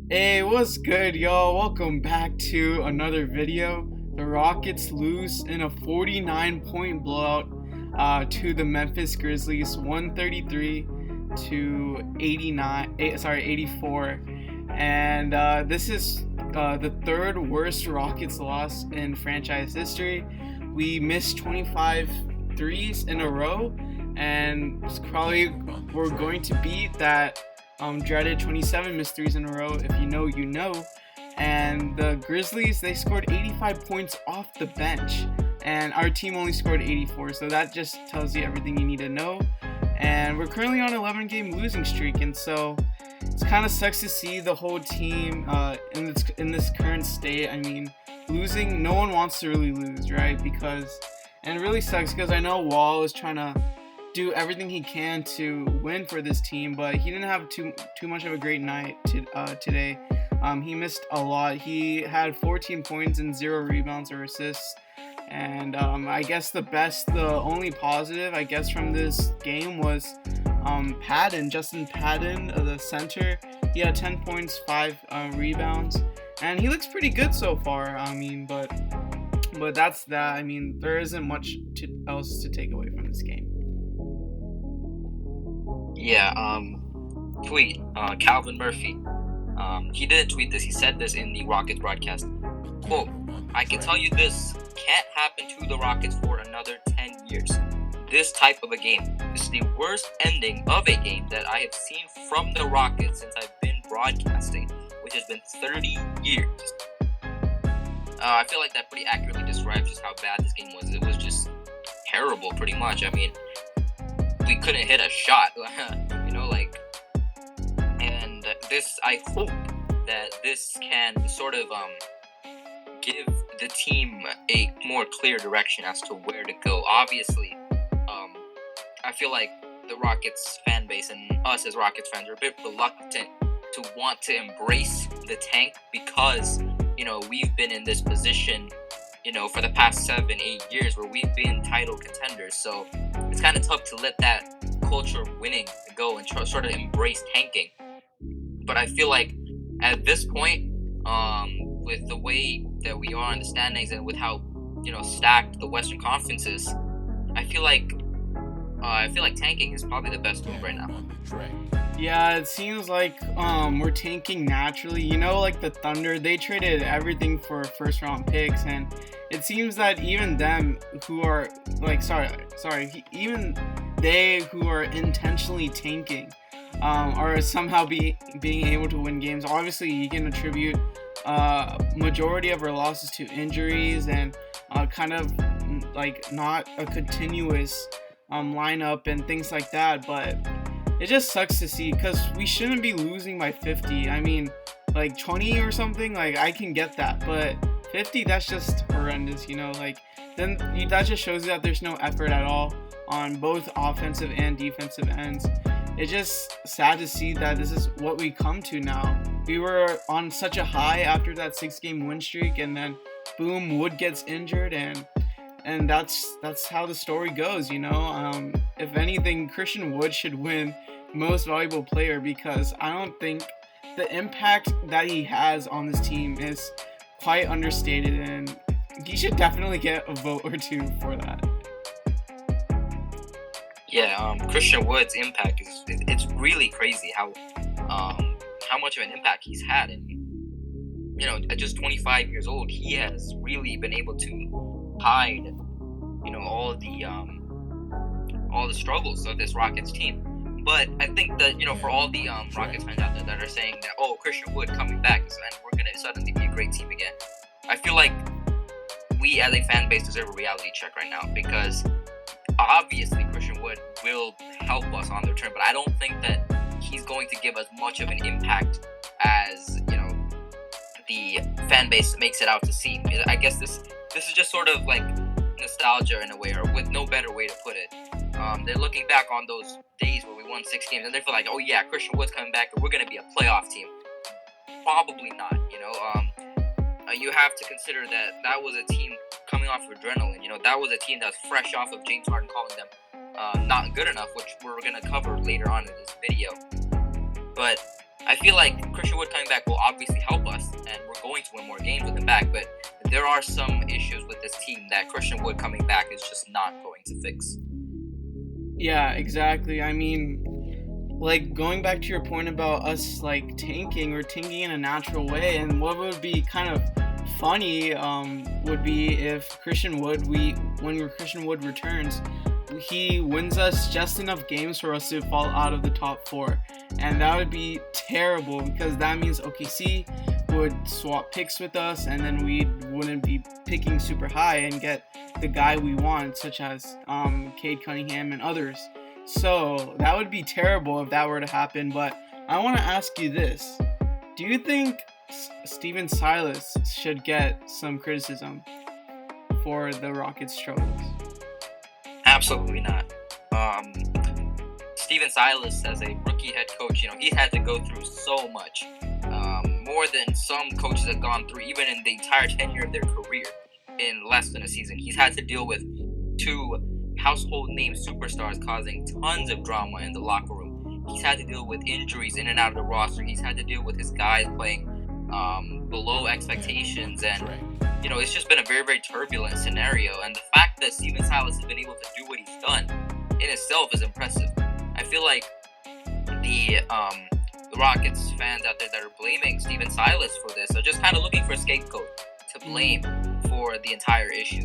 Hey, what's good, y'all? Welcome back to another video. The Rockets lose in a 49-point blowout to the Memphis Grizzlies, 133 to 84. And this is the third worst Rockets loss in franchise history. We missed 25 threes in a row, and probably we're going to beat that dreaded 27 missed threes in a row. If you know, you know. And the Grizzlies, they scored 85 points off the bench, and our team only scored 84. So that just tells you everything you need to know. And we're currently on an 11-game losing streak, and so it kind of sucks to see the whole team in this current state. I mean, losing, no one wants to really lose, right? And it really sucks because I know Wall is trying to do everything he can to win for this team, but he didn't have too much of a great night today. He missed a lot. He had 14 points and 0 rebounds or assists. And I guess the only positive I guess from this game was Justin Padden, the center. He had 10 points, 5 rebounds, and he looks pretty good so far. I mean, but that's that. I mean, there isn't much else to take away from this game. Yeah, tweet, Calvin Murphy. He didn't tweet this, he said this in the Rockets broadcast. Quote, "I can tell you this can't happen to the Rockets for another 10 years. This type of a game is the worst ending of a game that I have seen from the Rockets since I've been broadcasting, which has been 30 years. I feel like that pretty accurately describes just how bad this game was. It was just terrible, pretty much. I mean, we couldn't hit a shot, and this, I hope that this can sort of give the team a more clear direction as to where to go. Obviously, I feel like the Rockets fan base and us as Rockets fans are a bit reluctant to want to embrace the tank because, we've been in this position, for the past 7-8 years where we've been title contenders. So it's kind of tough to let that culture of winning go and sort of embrace tanking. But I feel like at this point, with the way that we are in the standings and with how stacked the Western Conference is, I feel like tanking is probably the best move right now. Yeah, it seems like we're tanking naturally. Like the Thunder, they traded everything for first round picks, and it seems that even them who are even they who are intentionally tanking are somehow being able to win games. Obviously, you can attribute majority of our losses to injuries and kind of like not a continuous lineup and things like that, but it just sucks to see because we shouldn't be losing by 50. I mean, like 20 or something, like I can get that, but 50, that's just horrendous, then that just shows you that there's no effort at all on both offensive and defensive ends. It's just sad to see that this is what we come to now. We were on such a high after that 6-game win streak, and then boom, Wood gets injured, and that's how the story goes. If anything, Christian Wood should win most valuable player because I don't think the impact that he has on this team is quite understated, and he should definitely get a vote or two for that. Yeah, Christian Wood's impact it's really crazy how much of an impact he's had, and at just 25 years old, he has really been able to hide all the struggles of this Rockets team. But I think that for all the Rockets fans out there that are saying that Christian Wood coming back and we're gonna suddenly be a great team again, I feel like we as a fan base deserve a reality check right now, because obviously Christian Wood will help us on the return, but I don't think that he's going to give us much of an impact as the fan base makes it out to seem. I guess this is just sort of like nostalgia in a way, or with no better way to put it. They're looking back on those days where we won 6 games, and they feel like, oh yeah, Christian Wood's coming back and we're going to be a playoff team. Probably not, you have to consider that was a team coming off of adrenaline. That was a team that's fresh off of James Harden calling them not good enough, which we're going to cover later on in this video. But I feel like Christian Wood coming back will obviously are some issues with this team that Christian Wood coming back is just not going to fix. Yeah, exactly. I mean, like, going back to your point about us like tanking in a natural way, and what would be kind of funny would be if when Christian Wood returns, he wins us just enough games for us to fall out of the top 4, and that would be terrible because that means OKC would swap picks with us, and then we wouldn't be picking super high and get the guy we want, such as Cade Cunningham and others. So that would be terrible if that were to happen. But I want to ask you this: do you think Steven Silas should get some criticism for the Rockets' struggles? Absolutely not. Steven Silas, as a rookie head coach, he's had to go through so much, more than some coaches have gone through, even in the entire tenure of their career, in less than a season. He's had to deal with 2 household name superstars causing tons of drama in the locker room. He's had to deal with injuries in and out of the roster. He's had to deal with his guys playing below expectations, and it's just been a very, very turbulent scenario. And the fact that Steven Silas has been able to do what he's done in itself is impressive. I feel like the Rockets fans out there that are blaming Steven Silas for this are just kind of looking for a scapegoat to blame for the entire issue.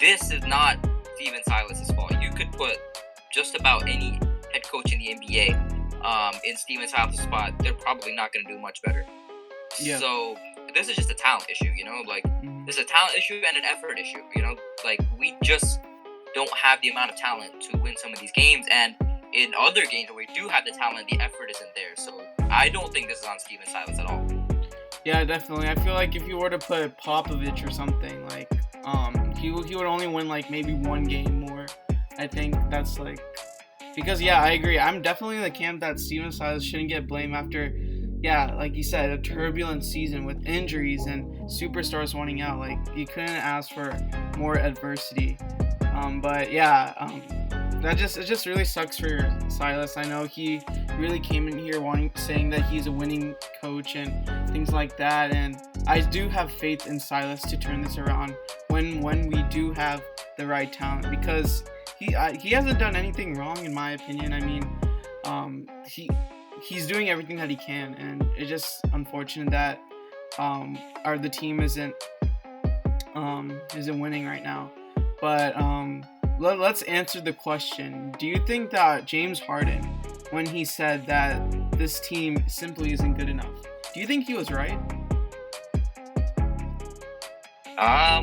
This is not Steven Silas' fault. You could put just about any head coach in the NBA in Steven Silas' spot. They're probably not going to do much better. Yeah. So this is just a talent issue, This is a talent issue and an effort issue, We just don't have the amount of talent to win some of these games, and in other games where we do have the talent, the effort isn't there. So I don't think this is on Steven Silas at all. Yeah, definitely. I feel like if you were to put Popovich or something, like, he would only win like maybe 1 game more. I think that's like, because yeah, I agree. I'm definitely in the camp that Steven Silas shouldn't get blamed after, yeah, like you said, a turbulent season with injuries and superstars wanting out. Like, you couldn't ask for more adversity. But yeah, it just really sucks for Silas. I know he really came in here saying that he's a winning coach and things like that, and I do have faith in Silas to turn this around when we do have the right talent, because he hasn't done anything wrong in my opinion. I mean, he's doing everything that he can, and it's just unfortunate that the team isn't winning right now. But let's answer the question. Do you think that James Harden, when he said that this team simply isn't good enough, do you think he was right? I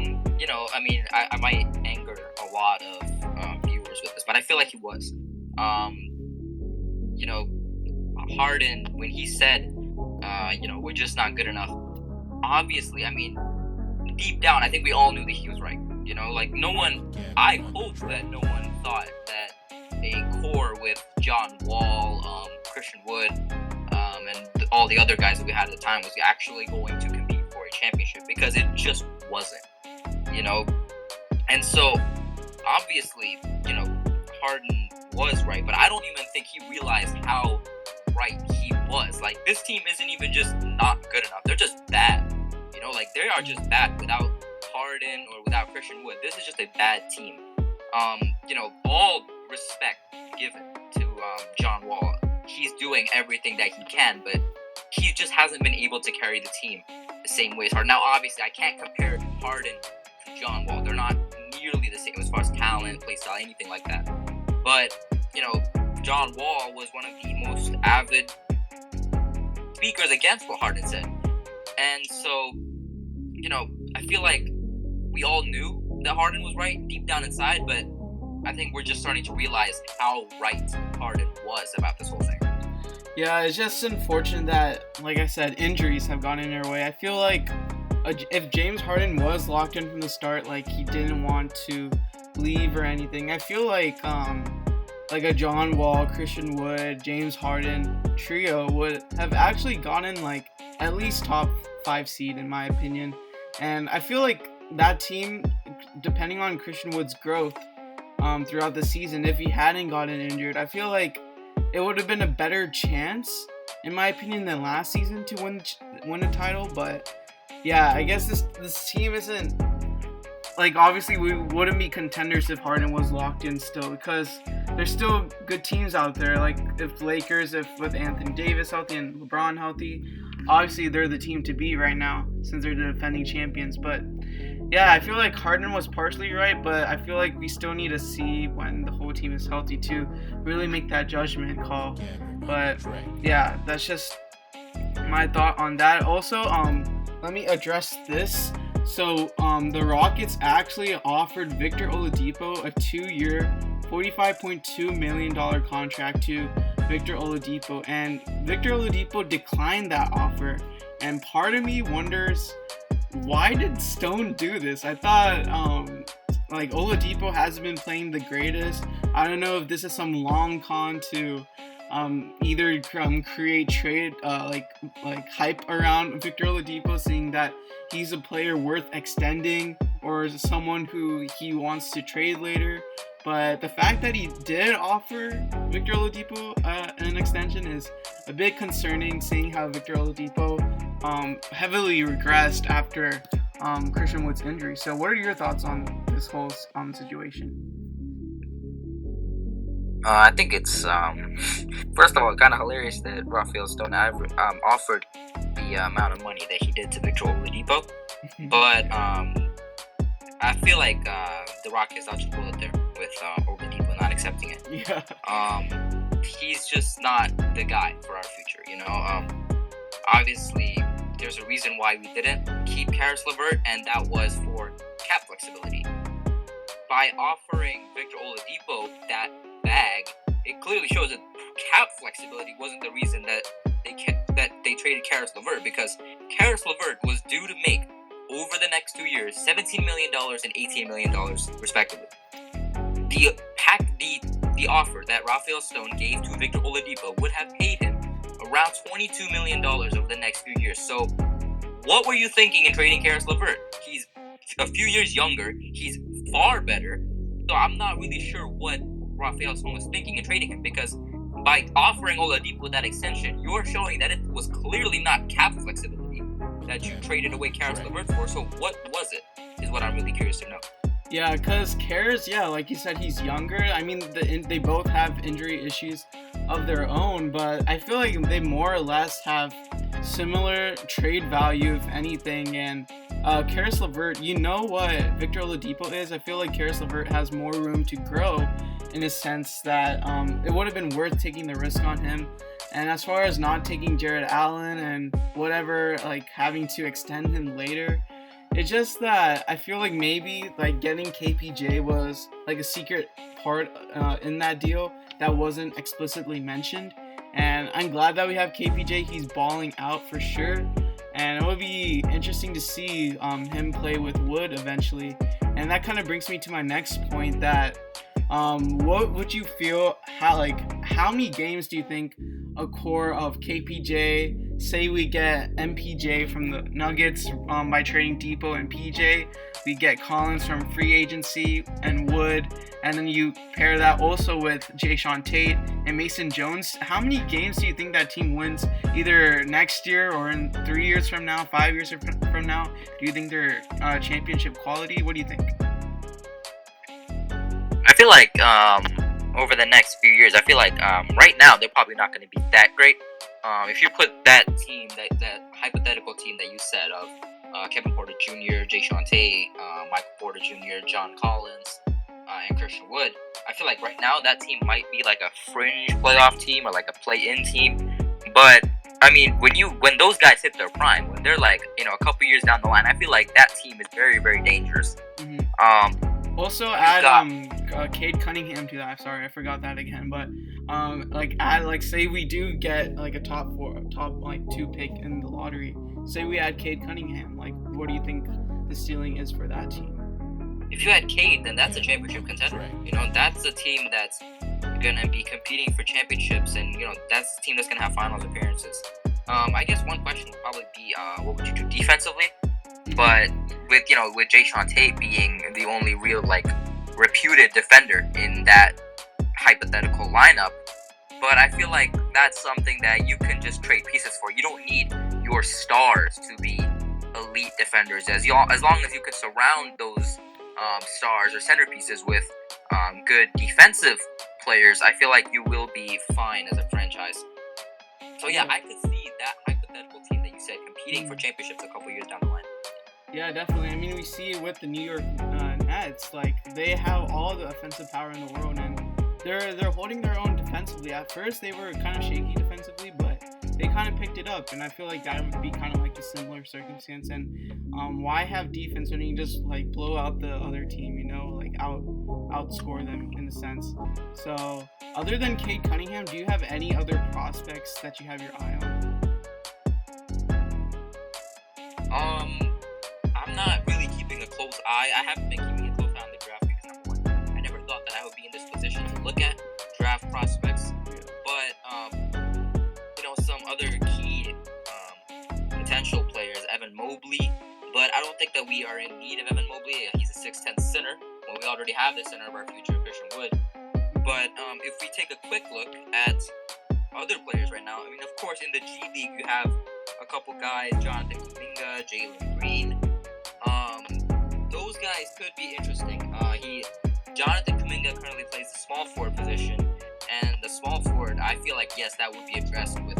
mean, I might anger a lot of viewers with this, but I feel like he was. Harden, when he said, we're just not good enough, obviously, I mean, deep down, I think we all knew that he was right. I hope that no one thought that a core with John Wall, Christian Wood, and all the other guys that we had at the time was actually going to compete for a championship, because it just wasn't, And so, obviously, Harden was right, but I don't even think he realized how right he was. Like, this team isn't even just not good enough. They're just bad. They are just bad without Harden or without Christian Wood. This is just a bad team. All respect given to John Wall. He's doing everything that he can, but he just hasn't been able to carry the team the same way as Harden. Now, obviously, I can't compare Harden to John Wall. They're not nearly the same as far as talent, play style, anything like that. But, John Wall was one of the most avid speakers against what Harden said. And so, I feel like we all knew that Harden was right deep down inside, but I think we're just starting to realize how right Harden was about this whole thing. Yeah, it's just unfortunate that, like I said, injuries have gotten in our way. I feel like if James Harden was locked in from the start, like he didn't want to leave or anything, I feel like a John Wall, Christian Wood, James Harden trio would have actually gotten like at least top 5 seed in my opinion. And I feel like that team, depending on Christian Wood's growth throughout the season, if he hadn't gotten injured, I feel like it would have been a better chance, in my opinion, than last season to win a title. But yeah, I guess this team isn't like, obviously we wouldn't be contenders if Harden was locked in still, because there's still good teams out there. Like if Lakers, if with Anthony Davis healthy and LeBron healthy, obviously they're the team to beat right now since they're the defending champions. But yeah, I feel like Harden was partially right, but I feel like we still need to see when the whole team is healthy to really make that judgment call. But yeah, that's just my thought on that. Also, let me address this. So, the Rockets actually offered Victor Oladipo a 2-year, $45.2 million contract to Victor Oladipo, and Victor Oladipo declined that offer. And part of me wonders, why did Stone do this? I thought, like, Oladipo hasn't been playing the greatest. I don't know if this is some long con to either create trade like hype around Victor Oladipo, seeing that he's a player worth extending or someone who he wants to trade later. But the fact that he did offer Victor Oladipo an extension is a bit concerning, seeing how Victor Oladipo heavily regressed after Christian Wood's injury. So what are your thoughts on this whole situation? I think it's first of all kind of hilarious that Rafael Stone offered the amount of money that he did to Victor Oladipo, but I feel like the Rockets dodged a bullet there with Oladipo not accepting it. Yeah. He's just not the guy for our future, you know. Obviously, there's a reason why we didn't keep Karis LeVert, and that was for cap flexibility. By offering Victor Oladipo that bag, it clearly shows that cap flexibility wasn't the reason that they traded Karis LeVert, because Karis LeVert was due to make over the next 2 years $17 million and $18 million respectively. The offer that Rafael Stone gave to Victor Oladipo would have paid him around $22 million over the next few years. So what were you thinking in trading Karis LeVert? He's a few years younger. He's far better. So I'm not really sure what Rafael Stone was thinking in trading him, because by offering Oladipo that extension, you're showing that it was clearly not cap flexibility that you traded away Karis LeVert for. So what was it, is what I'm really curious to know. Yeah, because Karis, like you said, he's younger. I mean, they both have injury issues of their own, but I feel like they more or less have similar trade value, if anything. And Karis LeVert, you know what Victor Oladipo is? I feel like Karis LeVert has more room to grow, in a sense that it would have been worth taking the risk on him. And as far as not taking Jared Allen and whatever, like having to extend him later, it's just that I feel like maybe like getting KPJ was like a secret part in that deal that wasn't explicitly mentioned. And I'm glad that we have KPJ. He's balling out for sure. And it would be interesting to see him play with Wood eventually. And that kind of brings me to my next point, that what would you feel, how many games do you think a core of KPJ, say we get MPJ from the Nuggets by trading Depot and PJ, we get Collins from free agency and Wood, and then you pair that also with Jayshawn Tate and Mason Jones, how many games do you think that team wins either next year or in 3 years from now, 5 years from now? Do you think they're championship quality? What do you think? I feel like over the next few years, I feel like right now they're probably not going to be that great. If you put that team, that hypothetical team that you said of Kevin Porter Jr., Jayshawn Tate, Michael Porter Jr., John Collins, and Christian Wood, I feel like right now that team might be like a fringe playoff team or like a play-in team. But I mean, when those guys hit their prime, when they're like, you know, a couple years down the line, I feel like that team is very, very dangerous. Mm-hmm. Also add Cade Cunningham to that. Sorry, I forgot that again. But say we do get like a top 2 pick in the lottery. Say we add Cade Cunningham. Like, what do you think the ceiling is for that team? If you had Cade, then that's a championship contender. You know, that's a team that's gonna be competing for championships, and you know that's the team that's gonna have finals appearances. I guess one question would probably be, what would you do defensively? But with Jayshawn Tate being the only real reputed defender in that hypothetical lineup, but I feel like that's something that you can just trade pieces for. You don't need your stars to be elite defenders. As long as you can surround those stars or centerpieces with good defensive players, I feel like you will be fine as a franchise. So yeah, I could see that hypothetical team that you said competing for championships a couple years down the line. Yeah, definitely. I mean, we see it with the New York Nets. Like, they have all the offensive power in the world, and they're holding their own defensively. At first, they were kind of shaky defensively, but they kind of picked it up, and I feel like that would be kind of like a similar circumstance. And why have defense when you just like blow out the other team? You know, like outscore them in a sense. So, other than Cade Cunningham, do you have any other prospects that you have your eye on? I'm not really keeping a close eye. I haven't been keeping a close eye on the draft because, number one, I never thought that I would be in this position to look at draft prospects. But some other key potential players, Evan Mobley. But I don't think that we are in need of Evan Mobley. He's a 6'10" center. Well, we already have the center of our future, Christian Wood. But if we take a quick look at other players right now, I mean, of course, in the G League, you have a couple guys, Jonathan Kuminga, Jalen Green. Those guys could be interesting. Jonathan Kuminga currently plays the small forward position, and the small forward, I feel like, yes, that would be addressed with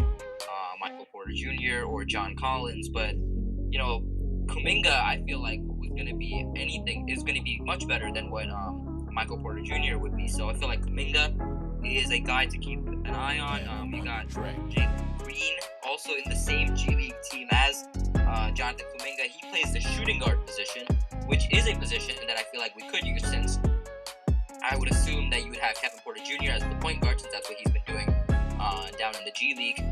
Michael Porter Jr. or John Collins, but Kuminga, I feel like is going to be much better than what Michael Porter Jr. would be. So I feel like Kuminga is a guy to keep an eye on. You got Jalen Green, also in the same G League team as Jonathan Kuminga. He plays the shooting guard position, which is a position that I feel like we could use, since I would assume that you would have Kevin Porter Jr. as the point guard, since that's what he's been doing down in the G League.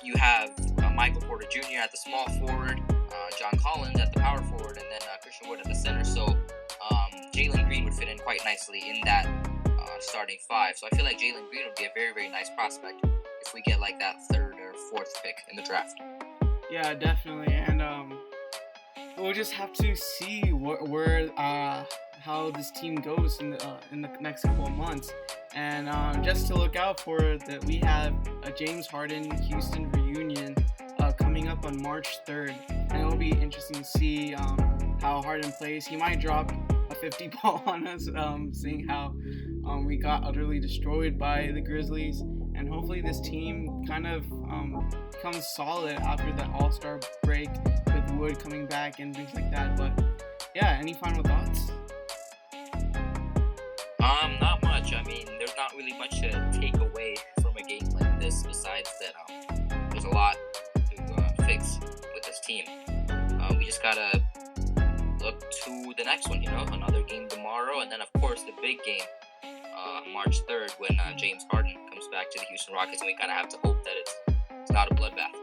You have Michael Porter Jr. at the small forward, John Collins at the power forward, and then Christian Wood at the center. So Jalen Green would fit in quite nicely in that starting five. So I feel like Jalen Green would be a very, very nice prospect if we get like that third or fourth pick in the draft. Yeah, definitely. And we'll just have to see where how this team goes in the next couple of months. And just to look out for that, we have a James Harden Houston reunion coming up on March 3rd, and it'll be interesting to see how Harden plays. He might drop a 50 ball on us, seeing how we got utterly destroyed by the Grizzlies, and hopefully this team kind of becomes solid after that All-Star break with Wood coming back and things like that. But yeah, any final thoughts? Not much. I mean, there's not really much to take away from a game like this, besides that there's a lot to fix with this team. We just gotta look to the next one, another game tomorrow, and then of course the big game, March 3rd, when James Harden comes back to the Houston Rockets, and we kind of have to hope that it's not a bloodbath,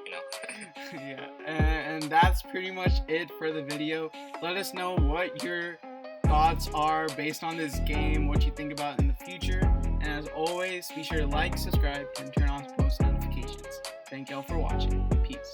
Yeah, and that's pretty much it for the video. Let us know what your thoughts are based on this game, what you think about in the future, and as always, be sure to like, subscribe, and turn on post notifications. Thank y'all for watching. Peace.